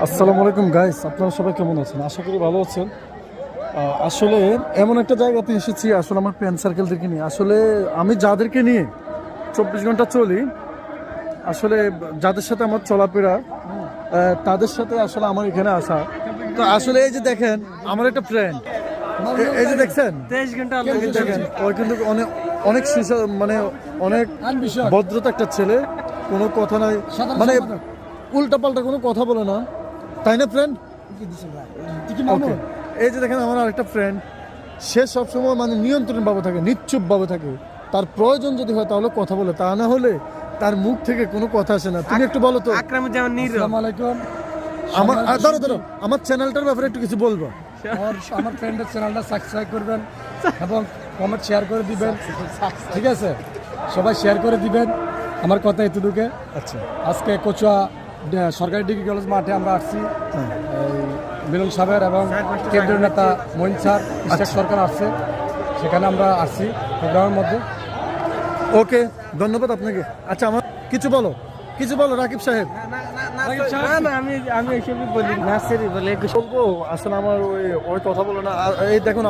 আসসালামু আলাইকুম গাইস, আপনারা সবাই কেমন আছেন? আশা করি ভালো আছেন। আসলে এমন একটা জায়গাতে এসেছি, আসলে আমার ফ্রেন্ড সার্কেলদেরকে নিয়ে, আসলে আমি যাদেরকে নিয়ে 24 ঘন্টা চলি, আসলে যাদের সাথে আমার চলাফেরা, তাদের সাথে আসলে আমার এখানে আসা। তো আসলে এই যে দেখেন, আমার একটা ফ্রেন্ড, এই যে দেখছেন 23 ঘন্টা দেখেন, ওই কিন্তু অনেক অনেক মানে অনেক ভদ্রতা একটা ছেলে, কোনো কথা নাই, মানে উল্টা পাল্টা কোনো কথা বলে না, তাই না ফ্রেন্ড? ওকে, এই যে দেখেন আমার আরেকটা ফ্রেন্ড, সে সবসময় মানে নিয়ন্ত্রণ ভাবে থাকে, নিশ্চুপ ভাবে থাকে। তার প্রয়োজন যদি হয় তাহলে কথা বলে, তা না হলে তার মুখ থেকে কোনো কথা আসে না। তুমি একটু বলো তো। আকরামুজ্জামান নীর। আসসালামু আলাইকুম। আমার ধরো আমার চ্যানেলটার ব্যাপারে একটু কিছু বলবো। আমার ফ্রেন্ডের চ্যানেলটা সাবস্ক্রাইব করবেন এবং কমেন্ট শেয়ার করে দিবেন, ঠিক আছে? সবাই শেয়ার করে দিবেন। আমার কথা এতটুকু। আচ্ছা, আজকে কচুয়া সরকারি ডিগ্রি কলেজ মাঠে আমরা আসছি, মিলন সাহেবের এবং কেন্দ্রীয় নেতা মঈন স্যার, ইশাক সরকার আসছে, সেখানে আমরা আসছি প্রোগ্রামের মধ্যে। ওকে, ধন্যবাদ আপনাকে। আচ্ছা, আমার কিছু বলো, কিছু বলো রাকিব সাহেব। না আমি এসবই বলি, নার্সারি বলে বলবো আসলে আমার ওই কথা বলো না। এই দেখুন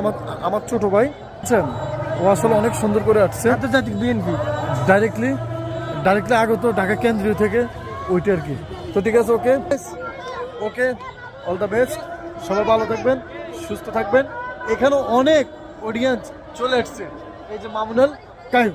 আমার ছোট ভাই, বুঝছেন, ও আসলে অনেক সুন্দর করে আসছে, আন্তর্জাতিক বিএনপি ডাইরেক্টলি আগত ঢাকা কেন্দ্রীয় থেকে, ওইটা আর কি। তো ঠিক আছে, ওকে ওকে, অল দ্য বেস্ট। সবাই ভালো থাকবেন, সুস্থ থাকবেন। এখানেও অনেক অডিয়েন্স চলে আসছে, এই যে মামুনুল কাইম।